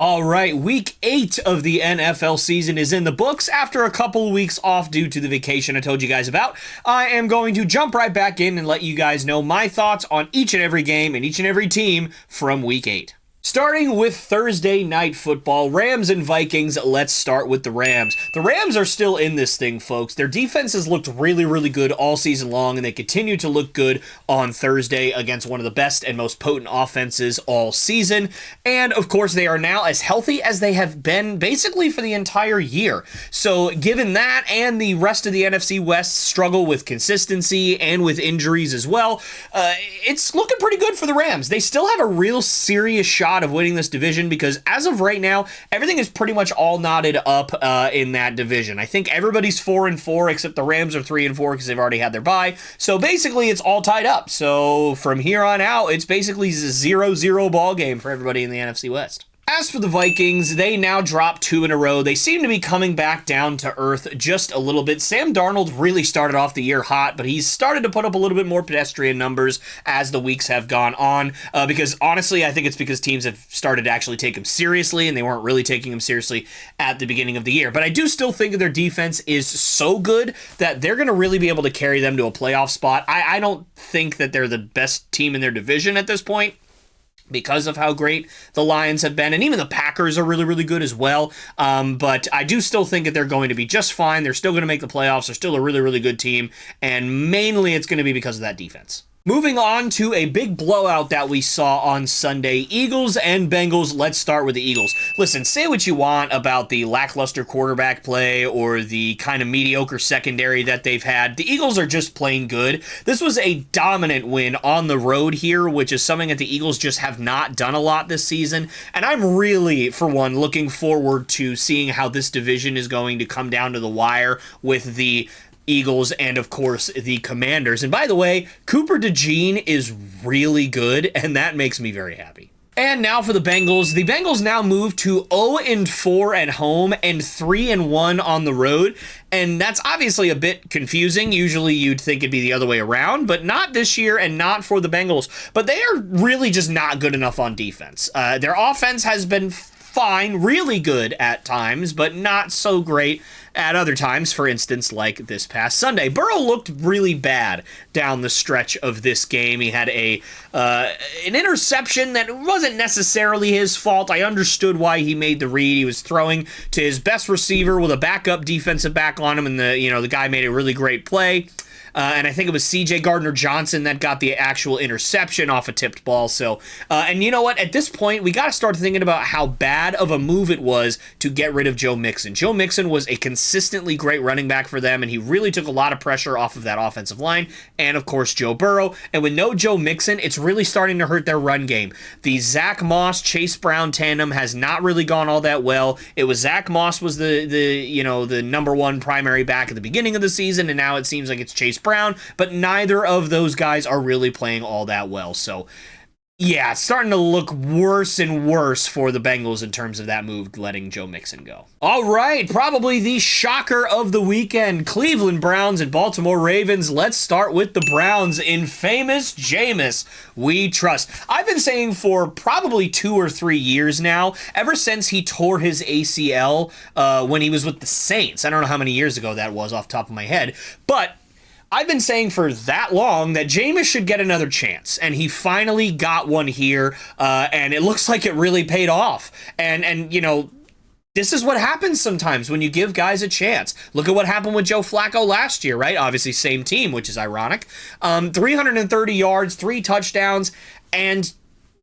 All right, week 8 of the NFL season is in the books after a couple of weeks off due to the vacation I told you guys about. I am going to jump right back in and let you guys know my thoughts on each and every game and each and every team from week 8. Starting with Thursday Night Football, Rams and Vikings. Let's start with the Rams. The Rams are still in this thing, folks. Their defense has looked really, really good all season long, and they continue to look good on Thursday against one of the best and most potent offenses all season. And, of course, they are now as healthy as they have been basically for the entire year. So, given that and the rest of the NFC West struggle with consistency and with injuries as well, it's looking pretty good for the Rams. They still have a real serious shot of winning this division because as of right now, everything is pretty much all knotted up in that division. I think everybody's 4-4 except the Rams are 3-4 because they've already had their bye. So basically, it's all tied up. So from here on out, it's basically a 0-0 ball game for everybody in the NFC West. As for the Vikings, they now drop 2 in a row. They seem to be coming back down to earth just a little bit. Sam Darnold really started off the year hot, but he's started to put up a little bit more pedestrian numbers as the weeks have gone on. Because honestly, I think it's because teams have started to actually take him seriously, and they weren't really taking him seriously at the beginning of the year. But I do still think their defense is so good that they're going to really be able to carry them to a playoff spot. I don't think that they're the best team in their division at this point, because of how great the Lions have been. And even the Packers are really, really good as well. But I do still think that they're going to be just fine. They're still going to make the playoffs. They're still a really, really good team. And mainly it's going to be because of that defense. Moving on to a big blowout that we saw on Sunday, Eagles and Bengals. Let's start with the Eagles. Listen, say what you want about the lackluster quarterback play or the kind of mediocre secondary that they've had. The Eagles are just plain good. This was a dominant win on the road here, which is something that the Eagles just have not done a lot this season. And I'm really, for one, looking forward to seeing how this division is going to come down to the wire with the Eagles and, of course, the Commanders. And by the way, Cooper DeJean is really good, and that makes me very happy. And now for the Bengals. The Bengals now move to 0-4 at home and 3-1 on the road. And that's obviously a bit confusing. Usually you'd think it'd be the other way around, but not this year and not for the Bengals. But they are really just not good enough on defense. Their offense has been fine, really good at times, but not so great at other times, for instance, like this past Sunday. Burrow looked really bad down the stretch of this game. He had an interception that wasn't necessarily his fault. I understood why he made the read. He was throwing to his best receiver with a backup defensive back on him, and the guy made a really great play. And I think it was C.J. Gardner-Johnson that got the actual interception off a tipped ball. So, and you know what? At this point, we got to start thinking about how bad of a move it was to get rid of Joe Mixon. Joe Mixon was a consistently great running back for them, and he really took a lot of pressure off of that offensive line. And, of course, Joe Burrow. And with no Joe Mixon, it's really starting to hurt their run game. The Zach Moss-Chase Brown tandem has not really gone all that well. It was Zach Moss was the number one primary back at the beginning of the season, and now it seems like it's Chase Brown, but neither of those guys are really playing all that well. So, yeah, it's starting to look worse and worse for the Bengals in terms of that move, letting Joe Mixon go. All right, probably the shocker of the weekend, Cleveland Browns and Baltimore Ravens. Let's start with the Browns. In famous Jameis, we trust. I've been saying for probably 2 or 3 years now, ever since he tore his ACL when he was with the Saints. I don't know how many years ago that was off the top of my head, but I've been saying for that long that Jameis should get another chance, and he finally got one here, and it looks like it really paid off. And this is what happens sometimes when you give guys a chance. Look at what happened with Joe Flacco last year, right? Obviously, same team, which is ironic. 330 yards, 3 touchdowns, and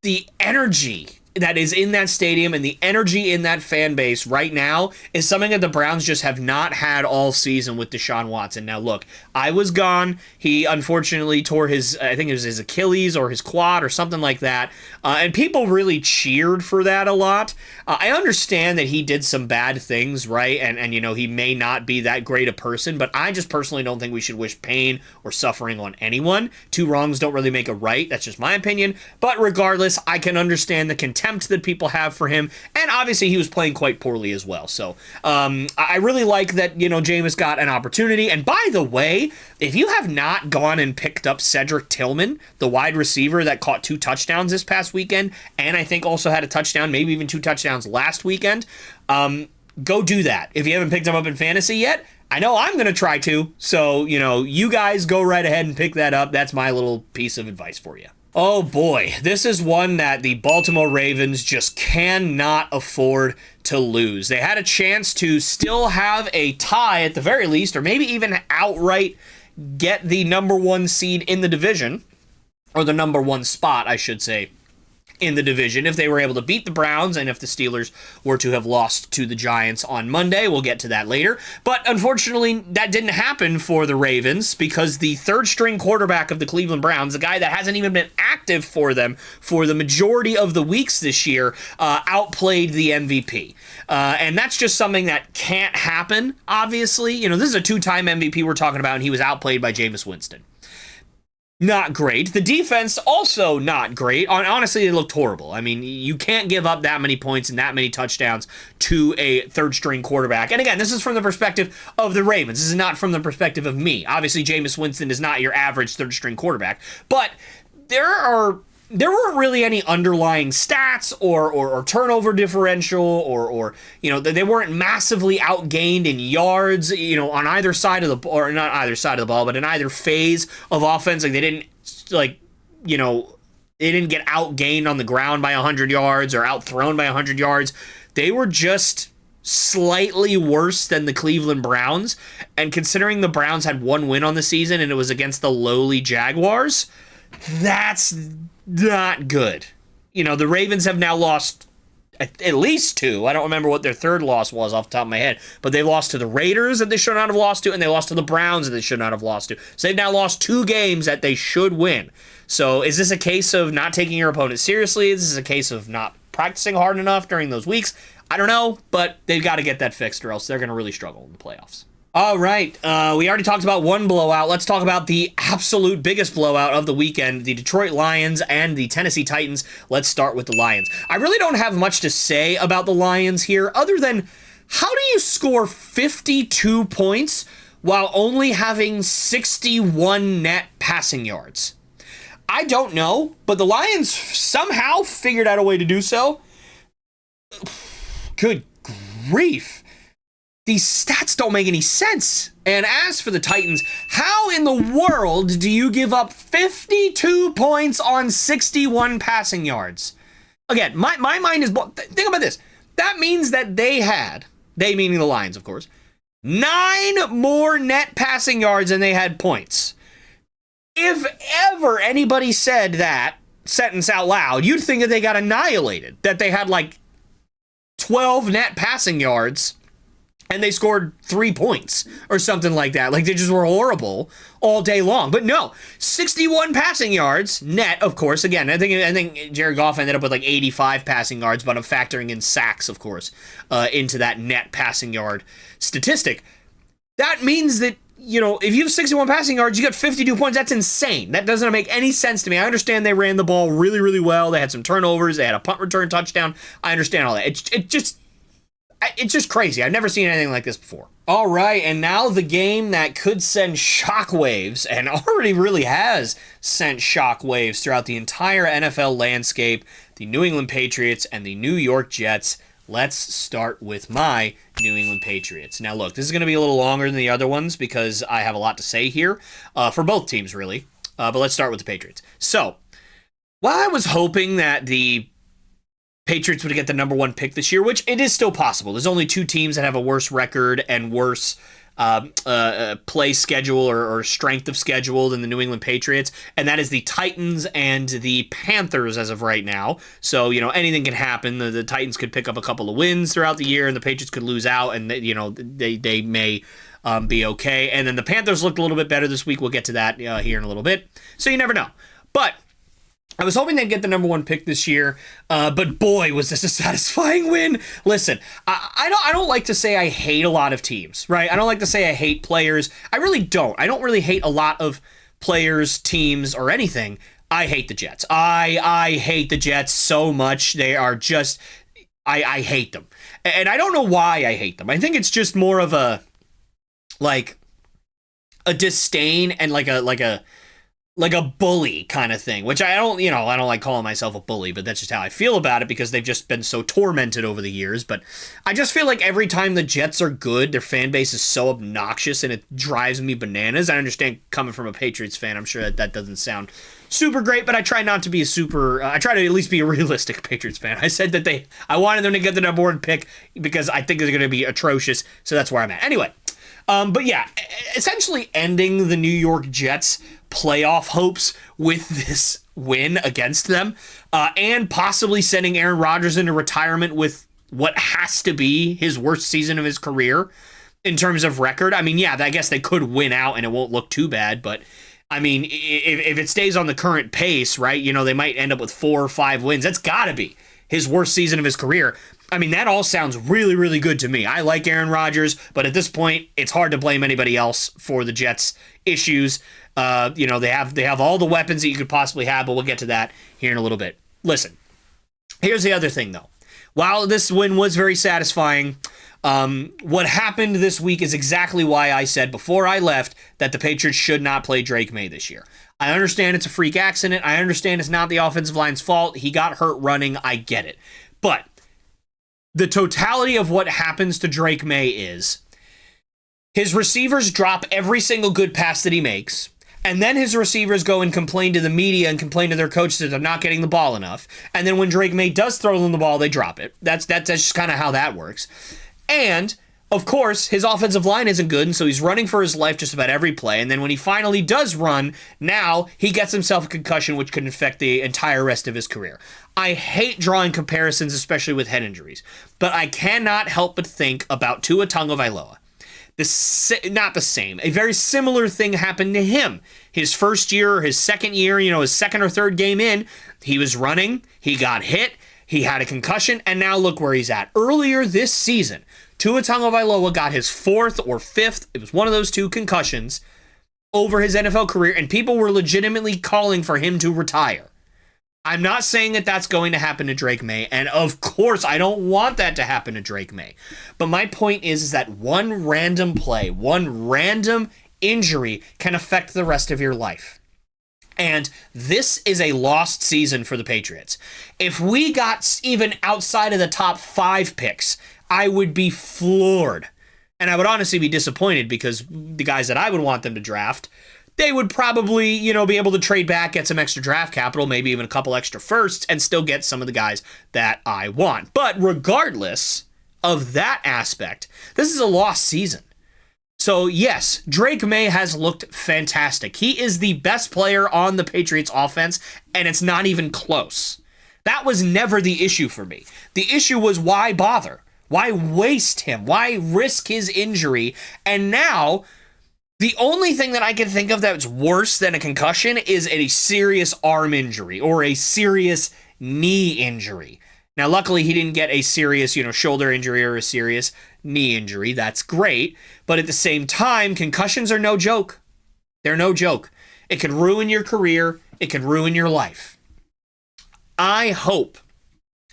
the energy that is in that stadium and the energy in that fan base right now is something that the Browns just have not had all season with Deshaun Watson. Now, look, I was gone. He unfortunately tore I think it was his Achilles or his quad or something like that. And people really cheered for that a lot. I understand that he did some bad things, right? And he may not be that great a person, but I just personally don't think we should wish pain or suffering on anyone. 2 wrongs don't really make a right. That's just my opinion. But regardless, I can understand the contempt contempt that people have for him, and obviously he was playing quite poorly as well. So I really like that, Jameis got an opportunity. And by the way, if you have not gone and picked up Cedric Tillman, the wide receiver that caught 2 touchdowns this past weekend, and I think also had a touchdown, maybe even 2 touchdowns last weekend, go do that. If you haven't picked him up in fantasy yet, I know I'm going to try to. So, you guys go right ahead and pick that up. That's my little piece of advice for you. Oh boy, this is one that the Baltimore Ravens just cannot afford to lose. They had a chance to still have a tie at the very least, or maybe even outright get the number 1 seed in the division, or the number 1 spot, I should say, in the division if they were able to beat the Browns and if the Steelers were to have lost to the Giants on Monday. We'll get to that later. But unfortunately, that didn't happen for the Ravens because the third-string quarterback of the Cleveland Browns, a guy that hasn't even been active for them for the majority of the weeks this year, outplayed the MVP. And that's just something that can't happen, obviously. This is a 2-time MVP we're talking about, and he was outplayed by Jameis Winston. Not great. The defense also not great. Honestly, it looked horrible. I mean, you can't give up that many points and that many touchdowns to a third-string quarterback. And again, this is from the perspective of the Ravens. This is not from the perspective of me. Obviously, Jameis Winston is not your average third-string quarterback. But there weren't really any underlying stats or turnover differential or they weren't massively outgained in yards, on either side of the, or not either side of the ball, but in either phase of offense. Like they didn't get outgained on the ground by 100 yards or outthrown by 100 yards. They were just slightly worse than the Cleveland Browns. And considering the Browns had 1 win on the season and it was against the lowly Jaguars, that's not good. The Ravens have now lost at least 2. I don't remember what their third loss was off the top of my head, but they lost to the Raiders that they should not have lost to, and they lost to the Browns that they should not have lost to. So they've now lost 2 games that they should win. So is this a case of not taking your opponent seriously? Is this a case of not practicing hard enough during those weeks? I don't know, but they've got to get that fixed or else they're going to really struggle in the playoffs. All right, we already talked about one blowout. Let's talk about the absolute biggest blowout of the weekend, the Detroit Lions and the Tennessee Titans. Let's start with the Lions. I really don't have much to say about the Lions here other than how do you score 52 points while only having 61 net passing yards? I don't know, but the Lions somehow figured out a way to do so. Good grief. These stats don't make any sense. And as for the Titans, how in the world do you give up 52 points on 61 passing yards? Again, my mind is... Think about this. That means that they meaning the Lions, of course, 9 more net passing yards than they had points. If ever anybody said that sentence out loud, you'd think that they got annihilated, that they had like 12 net passing yards and they scored 3 points or something like that. Like they just were horrible all day long. But no, 61 passing yards net, of course. Again, I think Jared Goff ended up with like 85 passing yards, but I'm factoring in sacks, of course, into that net passing yard statistic. That means that, if you have 61 passing yards, you got 52 points. That's insane. That doesn't make any sense to me. I understand they ran the ball really, really well. They had some turnovers. They had a punt return touchdown. I understand all that. It's just crazy. I've never seen anything like this before. All right, and now the game that could send shockwaves, and already really has sent shockwaves throughout the entire NFL landscape, the New England Patriots and the New York Jets. Let's start with my New England Patriots. Now, look, this is going to be a little longer than the other ones because I have a lot to say here for both teams, really. But let's start with the Patriots. So, while I was hoping that the Patriots would get the number 1 pick this year, which it is still possible. There's only 2 teams that have a worse record and worse play schedule or strength of schedule than the New England Patriots, and that is the Titans and the Panthers as of right now. So, anything can happen. The Titans could pick up a couple of wins throughout the year, and the Patriots could lose out, and they may be okay. And then the Panthers looked a little bit better this week. We'll get to that here in a little bit. So you never know. But I was hoping they'd get the number 1 pick this year, but boy, was this a satisfying win. Listen, I don't like to say I hate a lot of teams, right? I don't like to say I hate players. I really don't. I don't really hate a lot of players, teams, or anything. I hate the Jets. I hate the Jets so much. They are just I hate them. And I don't know why I hate them. I think it's just more of a like a disdain and like a bully kind of thing, which I don't like calling myself a bully, but that's just how I feel about it because they've just been so tormented over the years. But I just feel like every time the Jets are good, their fan base is so obnoxious and it drives me bananas. I understand coming from a Patriots fan, I'm sure that doesn't sound super great, but I try not to be I try to at least be a realistic Patriots fan. I said that I wanted them to get the number one pick because I think they're going to be atrocious, so that's where I'm at. Anyway, but yeah, essentially ending the New York Jets playoff hopes with this win against them, and possibly sending Aaron Rodgers into retirement with what has to be his worst season of his career in terms of record. I mean, yeah, I guess they could win out and it won't look too bad, but I mean, if it stays on the current pace, right, they might end up with 4 or 5 wins. That's got to be his worst season of his career. I mean, that all sounds really, really good to me. I like Aaron Rodgers, but at this point, it's hard to blame anybody else for the Jets' issues. They have all the weapons that you could possibly have, but we'll get to that here in a little bit. Listen, here's the other thing, though. While this win was very satisfying, what happened this week is exactly why I said before I left that the Patriots should not play Drake May this year. I understand it's a freak accident. I understand it's not the offensive line's fault. He got hurt running. I get it. But the totality of what happens to Drake May is his receivers drop every single good pass that he makes. And then his receivers go and complain to the media and complain to their coaches that they're not getting the ball enough. And then when Drake May does throw them the ball, they drop it. That's just kind of how that works. And, of course, his offensive line isn't good, and so he's running for his life just about every play. And then when he finally does run, now he gets himself a concussion, which could affect the entire rest of his career. I hate drawing comparisons, especially with head injuries. But I cannot help but think about Tua Tagovailoa. Not the same. A very similar thing happened to him. His first year, his second year, his second or third game in, he was running, he got hit, he had a concussion, and now look where he's at. Earlier this season, Tua Tagovailoa got his 4th or 5th, it was one of those 2 concussions, over his NFL career, and people were legitimately calling for him to retire. I'm not saying that that's going to happen to Drake May, and of course I don't want that to happen to Drake May. But my point is that one random play, one random injury can affect the rest of your life. And this is a lost season for the Patriots. If we got even outside of the top 5 picks, I would be floored. And I would honestly be disappointed because the guys that I would want them to draft, they would probably, be able to trade back, get some extra draft capital, maybe even a couple extra firsts, and still get some of the guys that I want. But regardless of that aspect, this is a lost season. So yes, Drake May has looked fantastic. He is the best player on the Patriots offense, and it's not even close. That was never the issue for me. The issue was why bother? Why waste him? Why risk his injury? And now, the only thing that I can think of that's worse than a concussion is a serious arm injury or a serious knee injury. Now, luckily, he didn't get a serious, shoulder injury or a serious knee injury. That's great. But at the same time, concussions are no joke. They're no joke. It can ruin your career. It can ruin your life. I hope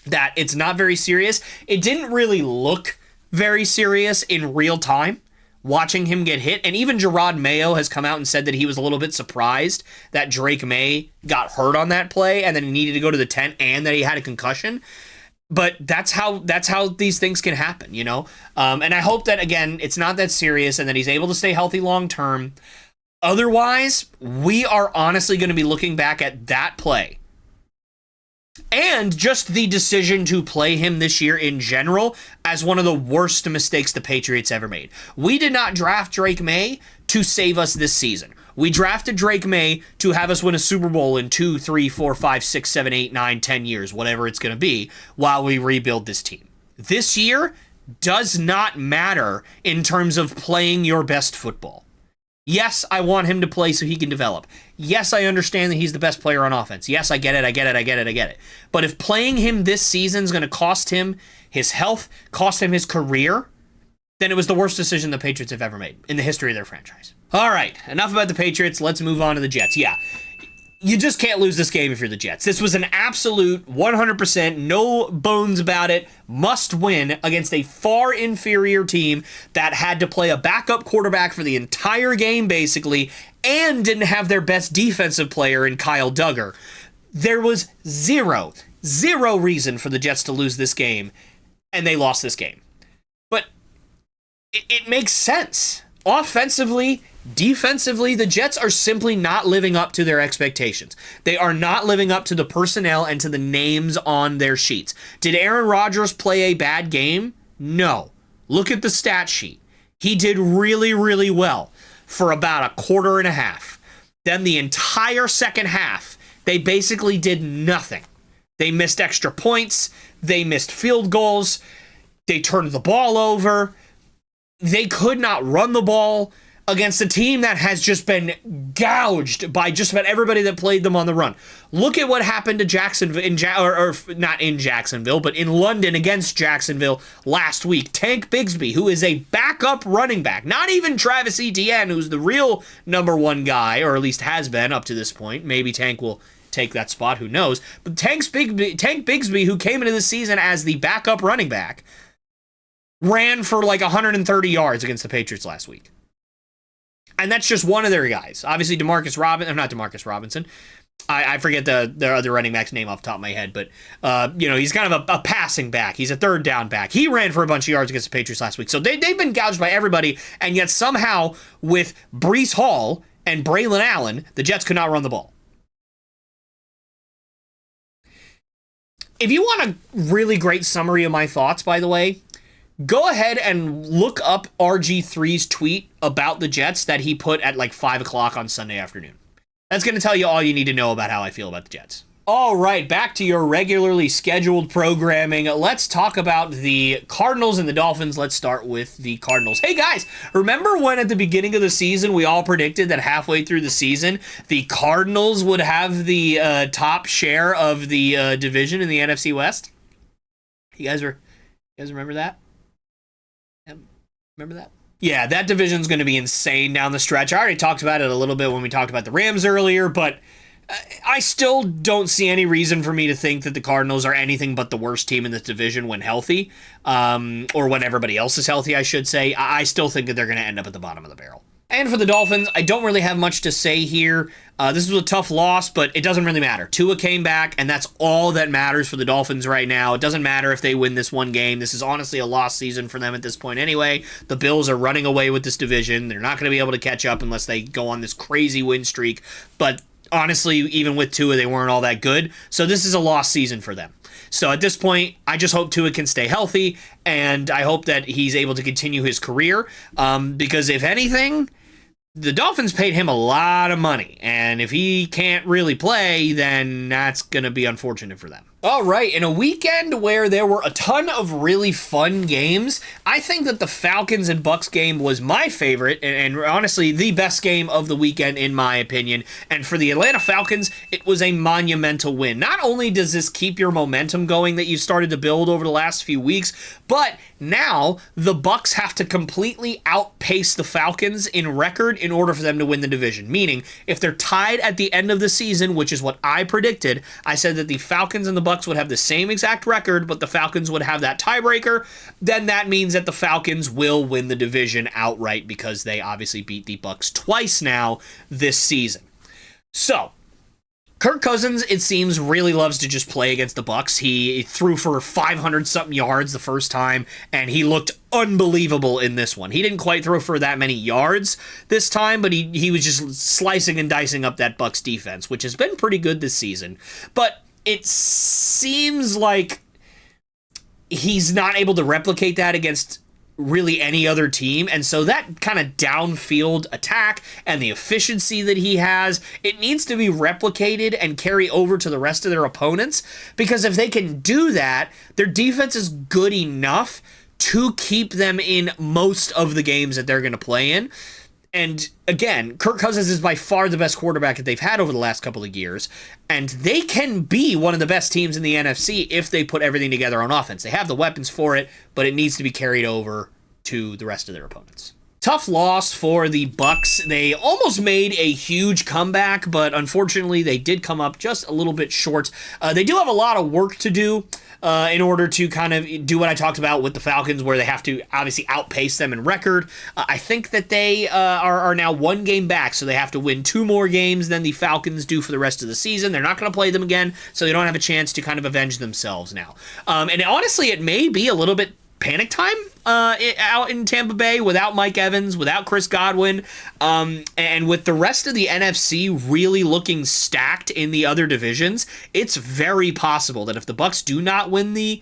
that it's not very serious. It didn't really look very serious in real time, watching him get hit. And even Gerard Mayo has come out and said that he was a little bit surprised that Drake May got hurt on that play and then he needed to go to the tent and that he had a concussion. But that's how these things can happen, And I hope that, again, it's not that serious and that he's able to stay healthy long term. Otherwise, we are honestly going to be looking back at that play and just the decision to play him this year in general as one of the worst mistakes the Patriots ever made. We did not draft Drake May to save us this season. We drafted Drake May to have us win a Super Bowl in 2, 3, 4, 5, 6, 7, 8, 9, 10 years, whatever it's going to be, while we rebuild this team. This year does not matter in terms of playing your best football. Yes, I want him to play so he can develop. Yes, I understand that he's the best player on offense. Yes, I get it. But if playing him this season is going to cost him his health, cost him his career, then it was the worst decision the Patriots have ever made in the history of their franchise. All right, enough about the Patriots. Let's move on to the Jets. Yeah, You just can't lose this game if you're the Jets. This was an absolute 100%, no bones about it, must win against a far inferior team that had to play a backup quarterback for the entire game, basically, and didn't have their best defensive player in Kyle Duggar. There was zero reason for the Jets to lose this game, and they lost this game. But it makes sense. Offensively, defensively, the Jets are simply not living up to their expectations. They are not living up to the personnel and to the names on their sheets. Did Aaron Rodgers play a bad game? No. Look at the stat sheet. He did really, really well for about a quarter and a half. Then the entire second half, they basically did nothing. They missed extra points. They missed field goals. They turned the ball over. They could not run the ball against a team that has just been gouged by just about everybody that played them on the run. Look at what happened to Jacksonville, or not in Jacksonville, but in London against Jacksonville last week. Tank Bigsby, who is a backup running back, not even Travis Etienne, who's the real number one guy, or at least has been up to this point. Maybe Tank will take that spot, who knows. But Tank Bigsby, who came into the season as the backup running back, ran for like 130 yards against the Patriots last week. And that's just one of their guys. Obviously, not Demarcus Robinson. I forget the other running back's name off the top of my head, but he's kind of a passing back. He's a third down back. He ran for a bunch of yards against the Patriots last week. So they've been gouged by everybody, and yet somehow with Breece Hall and Braylon Allen, the Jets could not run the ball. If you want a really great summary of my thoughts, by the way, go ahead and look up RG3's tweet about the Jets that he put at like 5 o'clock on Sunday afternoon. That's going to tell you all you need to know about how I feel about the Jets. All right, back to your regularly scheduled programming. Let's talk about the Cardinals and the Dolphins. Let's start with the Cardinals. Hey guys, remember when at the beginning of the season we all predicted that halfway through the season the Cardinals would have the top share of the division in the NFC West? You guys remember that? Remember that? Yeah, that division's going to be insane down the stretch. I already talked about it a little bit when we talked about the Rams earlier, but I still don't see any reason for me to think that the Cardinals are anything but the worst team in this division when healthy, or when everybody else is healthy, I should say. I still think that they're going to end up at the bottom of the barrel. And for the Dolphins, I don't really have much to say here. This was a tough loss, but it doesn't really matter. Tua came back, and that's all that matters for the Dolphins right now. It doesn't matter if they win this one game. This is honestly a lost season for them at this point anyway. The Bills are running away with this division. They're not going to be able to catch up unless they go on this crazy win streak. But honestly, even with Tua, they weren't all that good. So this is a lost season for them. So at this point, I just hope Tua can stay healthy, and I hope that he's able to continue his career. Because if anything, the Dolphins paid him a lot of money, and if he can't really play, then that's going to be unfortunate for them. All right, in a weekend where there were a ton of really fun games, I think that the Falcons and Bucks game was my favorite, and honestly, the best game of the weekend in my opinion. And for the Atlanta Falcons, it was a monumental win. Not only does this keep your momentum going that you started to build over the last few weeks, but now the Bucks have to completely outpace the Falcons in record in order for them to win the division. Meaning, if they're tied at the end of the season, which is what I predicted, I said that the Falcons and the Bucks would have the same exact record, but the Falcons would have that tiebreaker, then that means that the Falcons will win the division outright because they obviously beat the Bucks twice now this season. So, Kirk Cousins, it seems, really loves to just play against the Bucks. He threw for 500-something yards the first time, and he looked unbelievable in this one. He didn't quite throw for that many yards this time, but he was just slicing and dicing up that Bucks defense, which has been pretty good this season. But it seems like he's not able to replicate that against really any other team, and so that kind of downfield attack and the efficiency that he has, it needs to be replicated and carry over to the rest of their opponents, because if they can do that, their defense is good enough to keep them in most of the games that they're going to play in. And again, Kirk Cousins is by far the best quarterback that they've had over the last couple of years, and they can be one of the best teams in the NFC if they put everything together on offense. They have the weapons for it, but it needs to be carried over to the rest of their opponents. Tough loss for the Bucks. They almost made a huge comeback, but unfortunately they did come up just a little bit short. They do have a lot of work to do in order to kind of do what I talked about with the Falcons, where they have to obviously outpace them in record. I think that they are now 1 game back, so they have to win 2 more games than the Falcons do for the rest of the season. They're not going to play them again, so they don't have a chance to kind of avenge themselves now. And honestly, it may be a little bit panic time out in Tampa Bay without Mike Evans, without Chris Godwin, and with the rest of the NFC really looking stacked in the other divisions. It's very possible that if the Bucks do not win the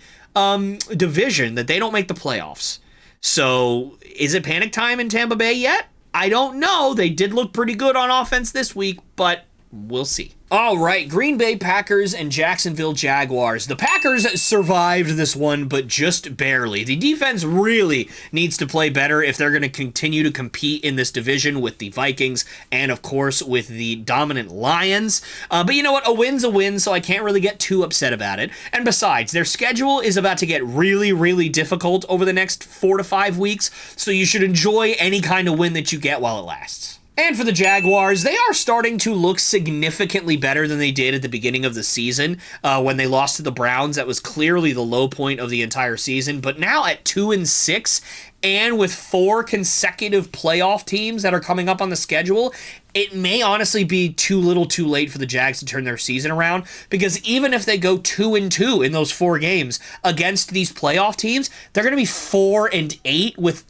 division, that they don't make the playoffs. So is it panic time in Tampa Bay yet? I don't know. They did look pretty good on offense this week, but we'll see. All right, Green Bay Packers and Jacksonville Jaguars. The Packers survived this one, but just barely. The defense really needs to play better if they're going to continue to compete in this division with the Vikings and, of course, with the dominant Lions. But you know what? A win's a win, so I can't really get too upset about it. And besides, their schedule is about to get really, really difficult over the next 4 to 5 weeks, so you should enjoy any kind of win that you get while it lasts. And for the Jaguars, they are starting to look significantly better than they did at the beginning of the season when they lost to the Browns. That was clearly the low point of the entire season. But now at 2-6, and with 4 consecutive playoff teams that are coming up on the schedule, it may honestly be too little too late for the Jags to turn their season around, because even if they go 2-2 in those 4 games against these playoff teams, they're going to be 4-8 with,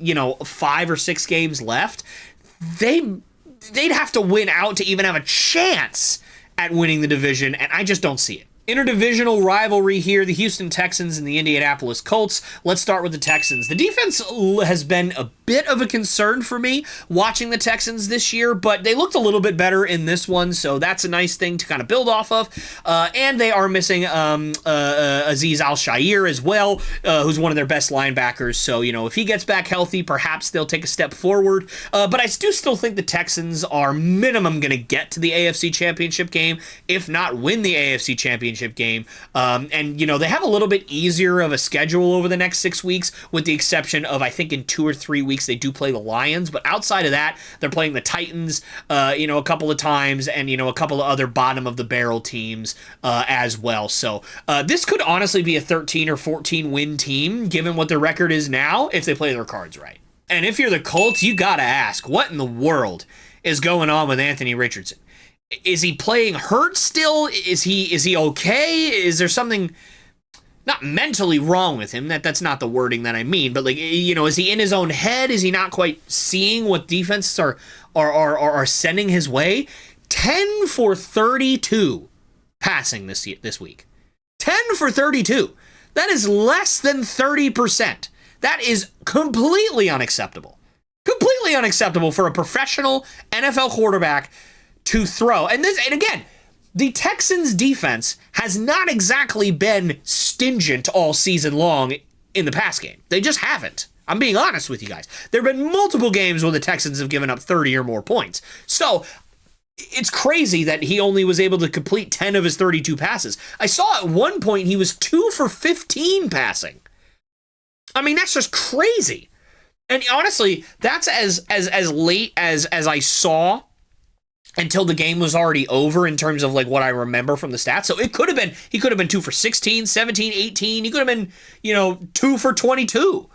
5 or 6 games left. They'd have to win out to even have a chance at winning the division, and I just don't see it. Interdivisional rivalry here, the Houston Texans and the Indianapolis Colts. Let's start with the Texans. The defense has been a bit of a concern for me watching the Texans this year, but they looked a little bit better in this one, so that's a nice thing to kind of build off of. And they are missing Azeez Al-Shaair as well, who's one of their best linebackers. So, if he gets back healthy, perhaps they'll take a step forward. But I do still think the Texans are minimum going to get to the AFC Championship game, if not win the AFC Championship game. And they have a little bit easier of a schedule over the next 6 weeks, with the exception of, I think, in 2 or 3 weeks they do play the Lions, but outside of that, they're playing the Titans, a couple of times, and a couple of other bottom of the barrel teams as well. So this could honestly be a 13 or 14 win team, given what their record is now, if they play their cards right. And if you're the Colts, you gotta ask, what in the world is going on with Anthony Richardson? Is he playing hurt still? Is he okay? Is there something not mentally wrong with him? That's not the wording that I mean, but is he in his own head? Is he not quite seeing what defenses are sending his way? 10 for 32 passing this week. 10 for 32. That is less than 30%. That is completely unacceptable. Completely unacceptable for a professional NFL quarterback to throw. And again, the Texans defense has not exactly been stingent all season long in the pass game. They just haven't. I'm being honest with you guys. There have been multiple games where the Texans have given up 30 or more points. So it's crazy that he only was able to complete 10 of his 32 passes. I saw at one point he was 2 for 15 passing. I mean, that's just crazy. And honestly, that's as late as I saw until the game was already over in terms of what I remember from the stats. So he could have been 2 for 16, 17, 18. He could have been, 2 for 22.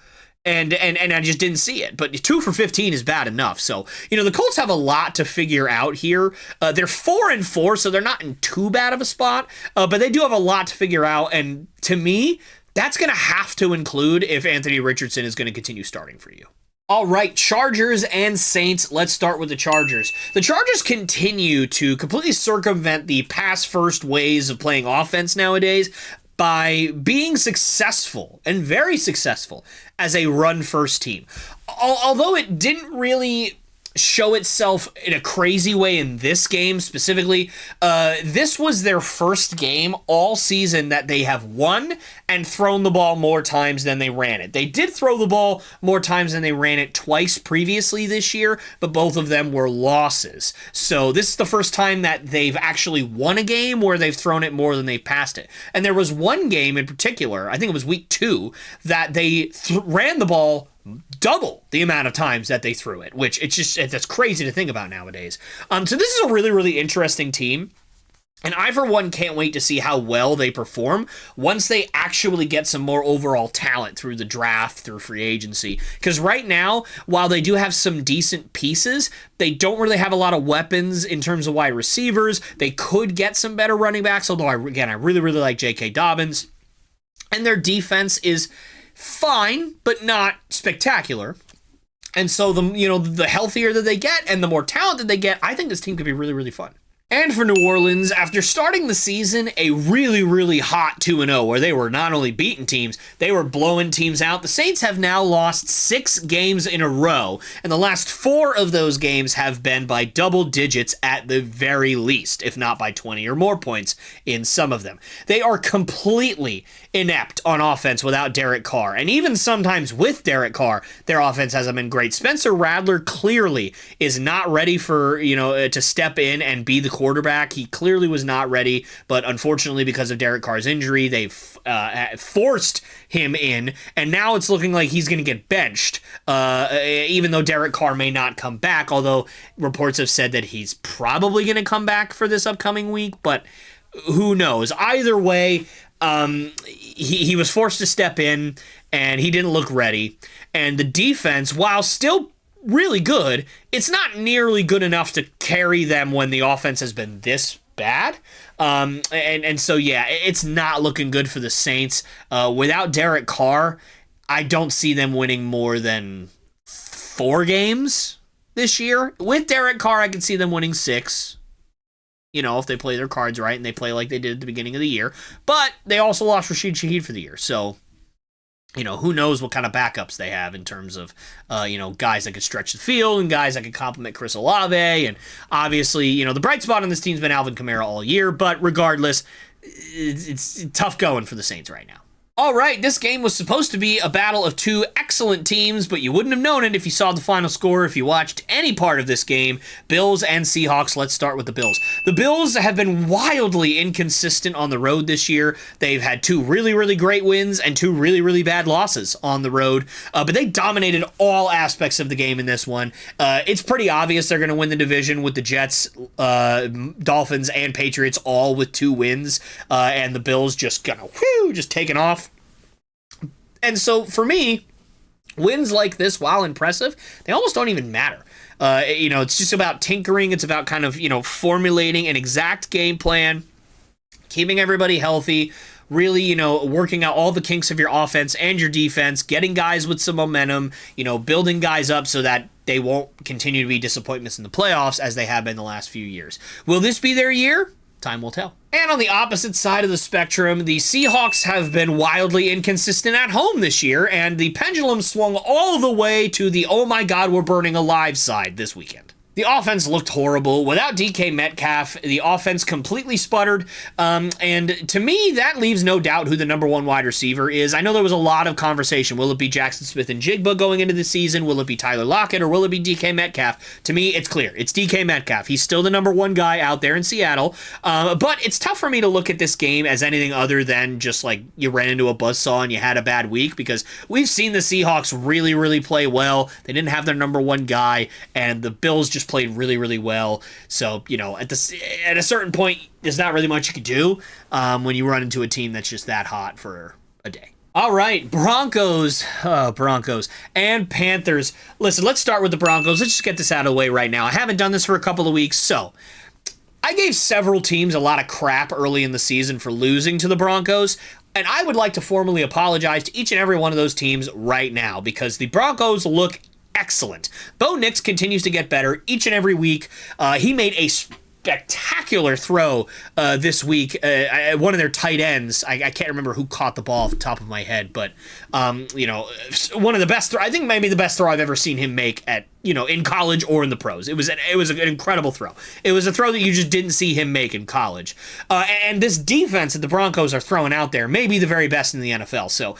And I just didn't see it. But 2 for 15 is bad enough. So, the Colts have a lot to figure out here. They're 4-4, so they're not in too bad of a spot. But they do have a lot to figure out. And to me, that's going to have to include if Anthony Richardson is going to continue starting for you. All right, Chargers and Saints. Let's start with the Chargers. The Chargers continue to completely circumvent the pass-first ways of playing offense nowadays by being successful, and very successful, as a run-first team. Although it didn't really show itself in a crazy way in this game specifically, this was their first game all season that they have won and thrown the ball more times than they ran it. They did throw the ball more times than they ran it twice previously this year, but both of them were losses. So this is the first time that they've actually won a game where they've thrown it more than they've passed it. And there was one game in particular, I think it was week 2, that they ran the ball double the amount of times that they threw it, which that's crazy to think about nowadays. So this is a really, really interesting team. And I, for one, can't wait to see how well they perform once they actually get some more overall talent through the draft, through free agency. Because right now, while they do have some decent pieces, they don't really have a lot of weapons in terms of wide receivers. They could get some better running backs, although, I really, really like J.K. Dobbins. And their defense is fine, but not spectacular. And so, the healthier that they get and the more talent that they get, I think this team could be really, really fun. And for New Orleans, after starting the season a really, really hot 2-0, where they were not only beating teams, they were blowing teams out, the Saints have now lost 6 games in a row, and the last 4 of those games have been by double digits at the very least, if not by 20 or more points in some of them. They are completely inept on offense without Derek Carr, and even sometimes with Derek Carr, their offense hasn't been great. Spencer Rattler clearly is not ready for, to step in and be the quarterback. He clearly was not ready, but unfortunately, because of Derek Carr's injury, they've forced him in, and now it's looking like he's going to get benched, even though Derek Carr may not come back, although reports have said that he's probably going to come back for this upcoming week, but who knows? Either way, he was forced to step in, and he didn't look ready, and the defense, while still really good, it's not nearly good enough to carry them when the offense has been this bad. And so, yeah, it's not looking good for the Saints. Without Derek Carr, I don't see them winning more than 4 games this year. With Derek Carr, I can see them winning 6. If they play their cards right and they play like they did at the beginning of the year. But they also lost Rashid Shaheed for the year, so who knows what kind of backups they have in terms of, guys that could stretch the field and guys that could complement Chris Olave. And obviously, the bright spot on this team's been Alvin Kamara all year. But regardless, it's tough going for the Saints right now. All right, this game was supposed to be a battle of 2 excellent teams, but you wouldn't have known it if you saw the final score, if you watched any part of this game. Bills and Seahawks. Let's start with the Bills. The Bills have been wildly inconsistent on the road this year. They've had 2 really, really great wins and 2 really, really bad losses on the road, but they dominated all aspects of the game in this one. It's pretty obvious they're going to win the division with the Jets, Dolphins, and Patriots all with 2 wins, and the Bills just just taking off. And so, for me, wins like this, while impressive, they almost don't even matter. It's just about tinkering. It's about kind of, formulating an exact game plan, keeping everybody healthy, really, working out all the kinks of your offense and your defense, getting guys with some momentum, building guys up so that they won't continue to be disappointments in the playoffs as they have been the last few years. Will this be their year? Time will tell. And on the opposite side of the spectrum, the Seahawks have been wildly inconsistent at home this year, and the pendulum swung all the way to the oh my god, we're burning alive side this weekend. The offense looked horrible. Without DK Metcalf, the offense completely sputtered. And to me, that leaves no doubt who the number 1 wide receiver is. I know there was a lot of conversation. Will it be Jackson Smith-Njigba going into the season? Will it be Tyler Lockett? Or will it be DK Metcalf? To me, it's clear. It's DK Metcalf. He's still the number 1 guy out there in Seattle. But it's tough for me to look at this game as anything other than just like you ran into a buzzsaw and you had a bad week, because we've seen the Seahawks really, really play well. They didn't have their number 1 guy, and the Bills just played really, really well. So, at a certain point, there's not really much you can do when you run into a team that's just that hot for a day. All right, Broncos and Panthers. Listen, let's start with the Broncos. Let's just get this out of the way right now. I haven't done this for a couple of weeks, so I gave several teams a lot of crap early in the season for losing to the Broncos. And I would like to formally apologize to each and every one of those teams right now, because the Broncos look excellent. Bo Nix continues to get better each and every week. He made a spectacular throw this week. One of their tight ends, I can't remember who caught the ball off the top of my head, but one of the best I think maybe the best throw I've ever seen him make at in college or in the pros. It was an incredible throw. It was a throw that you just didn't see him make in college. And this defense that the Broncos are throwing out there may be the very best in the NFL. So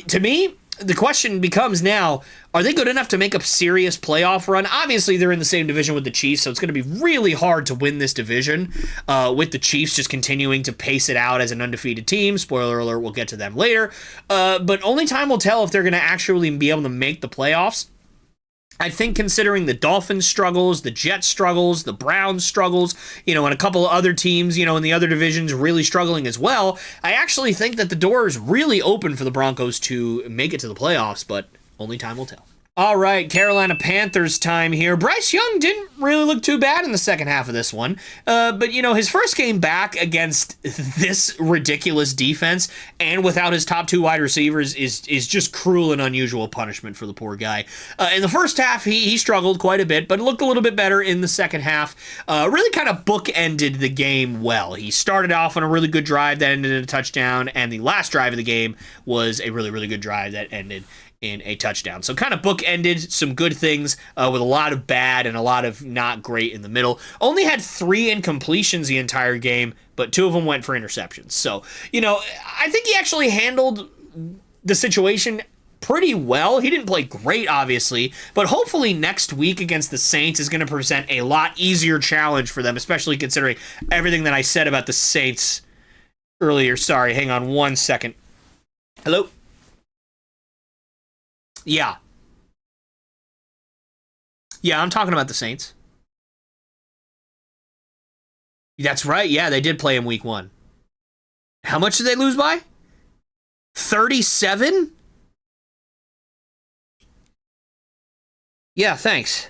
to me, the question becomes now, are they good enough to make a serious playoff run? Obviously, they're in the same division with the Chiefs, so it's going to be really hard to win this division with the Chiefs just continuing to pace it out as an undefeated team. Spoiler alert, we'll get to them later. But only time will tell if they're going to actually be able to make the playoffs. I think considering the Dolphins' struggles, the Jets' struggles, the Browns' struggles, and a couple of other teams, in the other divisions really struggling as well, I actually think that the door is really open for the Broncos to make it to the playoffs, but only time will tell. All right, Carolina Panthers time here. Bryce Young didn't really look too bad in the second half of this one. But, his first game back against this ridiculous defense and without his top two wide receivers is just cruel and unusual punishment for the poor guy. In the first half, he struggled quite a bit, but looked a little bit better in the second half. Really kind of bookended the game well. He started off on a really good drive that ended in a touchdown, and the last drive of the game was a really, really good drive that ended in a touchdown. So kind of bookended some good things with a lot of bad and a lot of not great in the middle. Only had 3 incompletions the entire game, but 2 of them went for interceptions. So, I think he actually handled the situation pretty well. He didn't play great, obviously, but hopefully next week against the Saints is going to present a lot easier challenge for them, especially considering everything that I said about the Saints earlier. Sorry, hang on one second. Hello? Yeah. Yeah, I'm talking about the Saints. That's right. Yeah, they did play in week 1. How much did they lose by? 37? Yeah, thanks.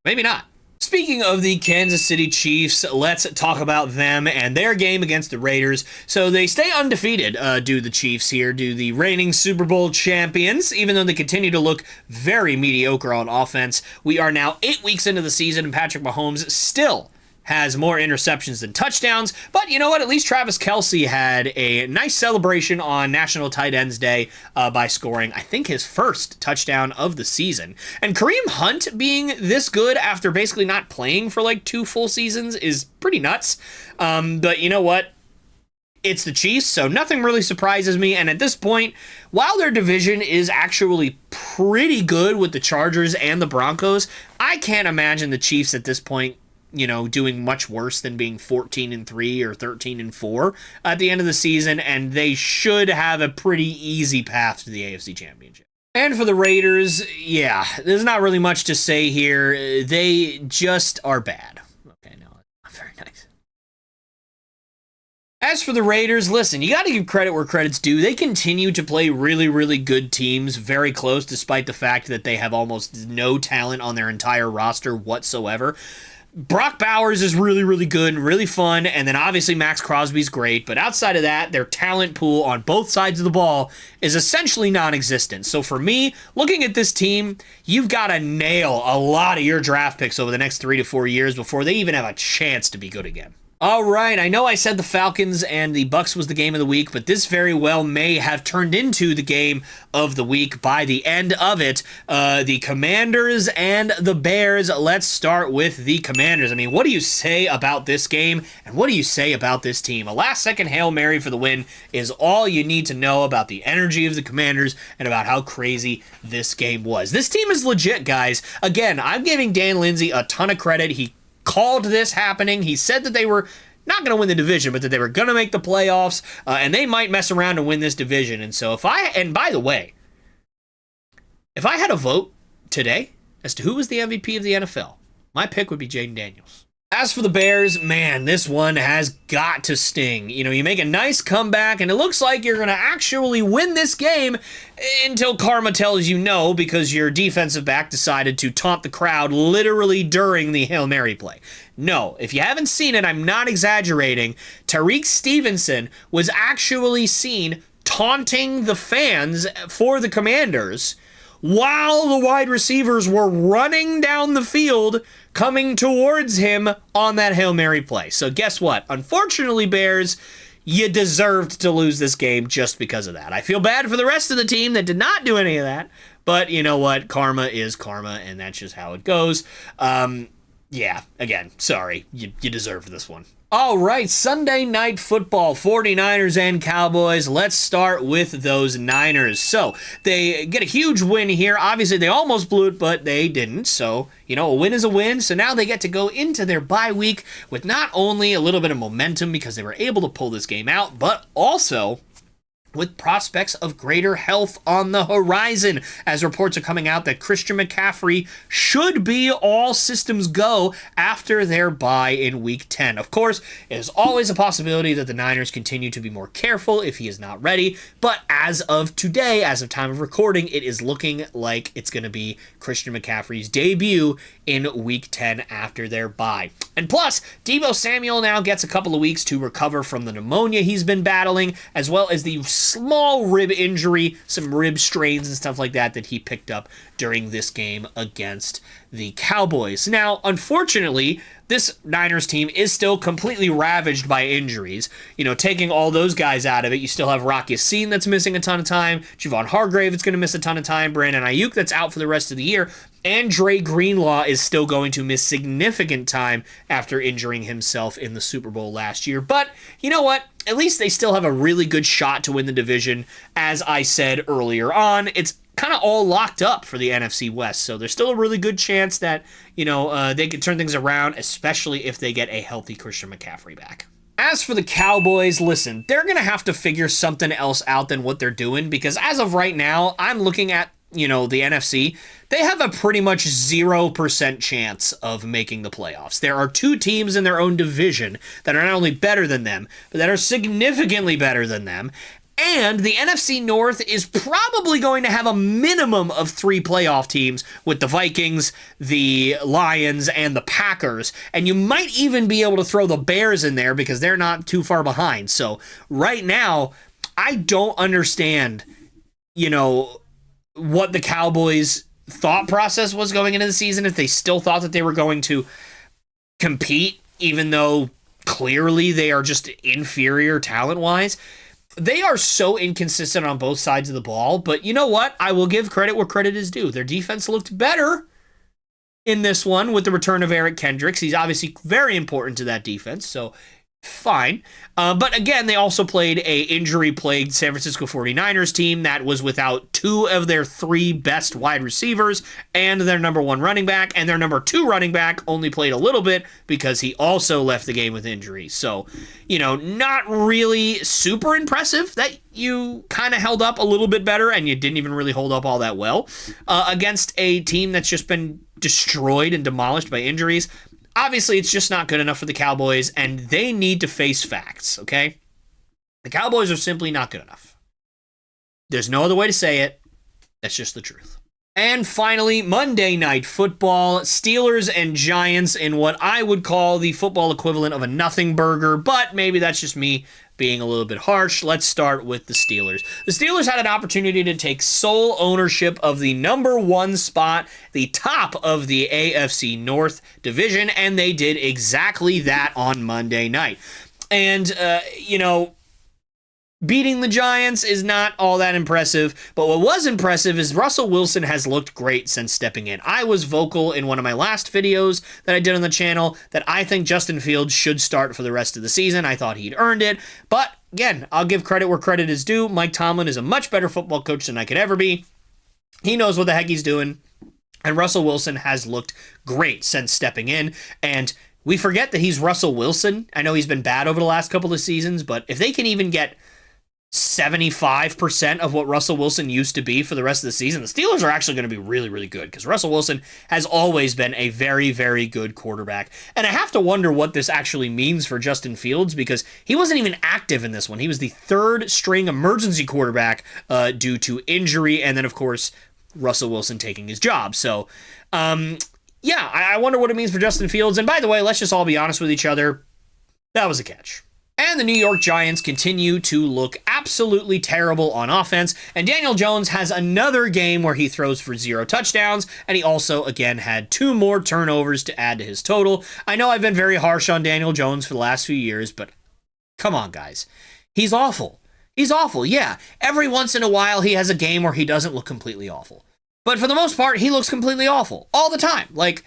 Maybe not. Speaking of the Kansas City Chiefs, let's talk about them and their game against the Raiders. So they stay undefeated, do the Chiefs here, do the reigning Super Bowl champions, even though they continue to look very mediocre on offense. We are now 8 weeks into the season, and Patrick Mahomes still has more interceptions than touchdowns. But you know what? At least Travis Kelce had a nice celebration on National Tight Ends Day by scoring, I think, his first touchdown of the season. And Kareem Hunt being this good after basically not playing for like 2 full seasons is pretty nuts. But you know what? It's the Chiefs, so nothing really surprises me. And at this point, while their division is actually pretty good with the Chargers and the Broncos, I can't imagine the Chiefs at this point doing much worse than being 14-3 or 13-4 at the end of the season, and they should have a pretty easy path to the AFC Championship. And for the Raiders, yeah, there's not really much to say here. They just are bad. Okay, no, not very nice. As for the Raiders, listen, you got to give credit where credit's due. They continue to play really, really good teams, very close, despite the fact that they have almost no talent on their entire roster whatsoever. Brock Bowers is really, really good and really fun, and then obviously Max Crosby's great, but outside of that, their talent pool on both sides of the ball is essentially non-existent. So for me, looking at this team, you've got to nail a lot of your draft picks over the next 3 to 4 years before they even have a chance to be good again. All right, I know I said the Falcons and the Bucks was the game of the week, but this very well may have turned into the game of the week by the end of it. The Commanders and the Bears. Let's start with the Commanders. I mean, what do you say about this game, and what do you say about this team? A last-second Hail Mary for the win is all you need to know about the energy of the Commanders and about how crazy this game was. This team is legit, guys. Again, I'm giving Dan Lindsay a ton of credit. He called this happening. He said that they were not going to win the division, but that they were going to make the playoffs, and they might mess around and win this division. And so and by the way, if I had a vote today as to who was the MVP of the NFL, my pick would be Jaden Daniels. As for the Bears, man, this one has got to sting. You make a nice comeback, and it looks like you're going to actually win this game until karma tells you no, because your defensive back decided to taunt the crowd literally during the Hail Mary play. No, if you haven't seen it, I'm not exaggerating. Tariq Stevenson was actually seen taunting the fans for the Commanders while the wide receivers were running down the field coming towards him on that Hail Mary play. So guess what? Unfortunately, Bears, you deserved to lose this game just because of that. I feel bad for the rest of the team that did not do any of that, but you know what? Karma is karma, and that's just how it goes. Yeah, again, sorry. You deserved this one. All right, Sunday Night Football, 49ers and Cowboys. Let's start with those Niners. So, they get a huge win here. Obviously, they almost blew it, but they didn't. So, a win is a win. So now they get to go into their bye week with not only a little bit of momentum because they were able to pull this game out, but also with prospects of greater health on the horizon, as reports are coming out that Christian McCaffrey should be all systems go after their bye in Week 10. Of course, it is always a possibility that the Niners continue to be more careful if he is not ready, but as of today, as of time of recording, it is looking like it's going to be Christian McCaffrey's debut in Week 10 after their bye. And plus, Deebo Samuel now gets a couple of weeks to recover from the pneumonia he's been battling, as well as the small rib injury, some rib strains and stuff like that he picked up during this game against the Cowboys. Now, unfortunately, this Niners team is still completely ravaged by injuries. Taking all those guys out of it, you still have Rock Ya-Sin that's missing a ton of time, Javon Hargrave is going to miss a ton of time, Brandon Ayuk that's out for the rest of the year, and Dre Greenlaw is still going to miss significant time after injuring himself in the Super Bowl last year. But you know what? At least they still have a really good shot to win the division. As I said earlier on, it's kind of all locked up for the NFC West. So there's still a really good chance that, they can turn things around, especially if they get a healthy Christian McCaffrey back. As for the Cowboys, listen, they're going to have to figure something else out than what they're doing, because as of right now, I'm looking at the NFC, they have a pretty much 0% chance of making the playoffs. There are two teams in their own division that are not only better than them, but that are significantly better than them. And the NFC North is probably going to have a minimum of 3 playoff teams with the Vikings, the Lions, and the Packers. And you might even be able to throw the Bears in there because they're not too far behind. So right now, I don't understand, what the Cowboys' thought process was going into the season, if they still thought that they were going to compete, even though clearly they are just inferior talent-wise. They are so inconsistent on both sides of the ball, but you know what? I will give credit where credit is due. Their defense looked better in this one with the return of Eric Kendricks. He's obviously very important to that defense, so fine. But again, they also played a injury-plagued San Francisco 49ers team that was without 2 of their 3 best wide receivers and their number 1 running back, and their number 2 running back only played a little bit because he also left the game with injury. So, not really super impressive that you kind of held up a little bit better, and you didn't even really hold up all that well against a team that's just been destroyed and demolished by injuries. Obviously, it's just not good enough for the Cowboys, and they need to face facts, okay? The Cowboys are simply not good enough. There's no other way to say it. That's just the truth. And finally, Monday Night Football, Steelers and Giants in what I would call the football equivalent of a nothing burger, but maybe that's just me being a little bit harsh. Let's start with the Steelers. The Steelers had an opportunity to take sole ownership of the number 1 spot, the top of the AFC North division, and they did exactly that on Monday night. And, beating the Giants is not all that impressive, but what was impressive is Russell Wilson has looked great since stepping in. I was vocal in one of my last videos that I did on the channel that I think Justin Fields should start for the rest of the season. I thought he'd earned it, but again, I'll give credit where credit is due. Mike Tomlin is a much better football coach than I could ever be. He knows what the heck he's doing, and Russell Wilson has looked great since stepping in, and we forget that he's Russell Wilson. I know he's been bad over the last couple of seasons, but if they can even get 75% of what Russell Wilson used to be for the rest of the season, the Steelers are actually going to be really, really good because Russell Wilson has always been a very, very good quarterback. And I have to wonder what this actually means for Justin Fields because he wasn't even active in this one. He was the 3rd string emergency quarterback due to injury, and then, of course, Russell Wilson taking his job. So, I wonder what it means for Justin Fields. And by the way, let's just all be honest with each other. That was a catch. And the New York Giants continue to look absolutely terrible on offense, and Daniel Jones has another game where he throws for 0 touchdowns, and he also, again, had 2 more turnovers to add to his total. I know I've been very harsh on Daniel Jones for the last few years, but come on, guys. He's awful. He's awful, yeah. Every once in a while, he has a game where he doesn't look completely awful. But for the most part, he looks completely awful all the time. Like,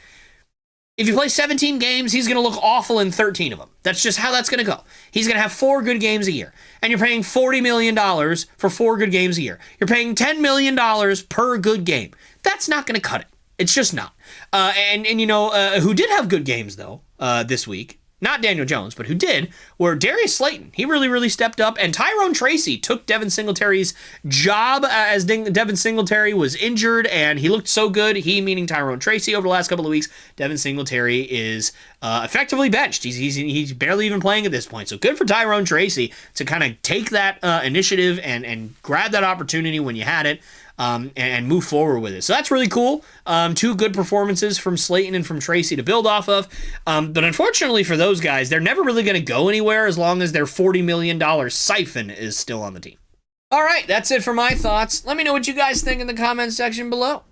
If you play 17 games, he's going to look awful in 13 of them. That's just how that's going to go. He's going to have 4 good games a year. And you're paying $40 million for 4 good games a year. You're paying $10 million per good game. That's not going to cut it. It's just not. Who did have good games, though, this week, not Daniel Jones, but who did, were Darius Slayton. He really stepped up, and Tyrone Tracy took Devin Singletary's job as Devin Singletary was injured, and he looked so good, he meaning Tyrone Tracy, over the last couple of weeks. Devin Singletary is effectively benched. He's barely even playing at this point, so good for Tyrone Tracy to kind of take that initiative and grab that opportunity when you had it. And move forward with it. So that's really cool. 2 good performances from Slayton and from Tracy to build off of. But unfortunately for those guys, they're never really going to go anywhere as long as their $40 million siphon is still on the team. All right, that's it for my thoughts. Let me know what you guys think in the comments section below.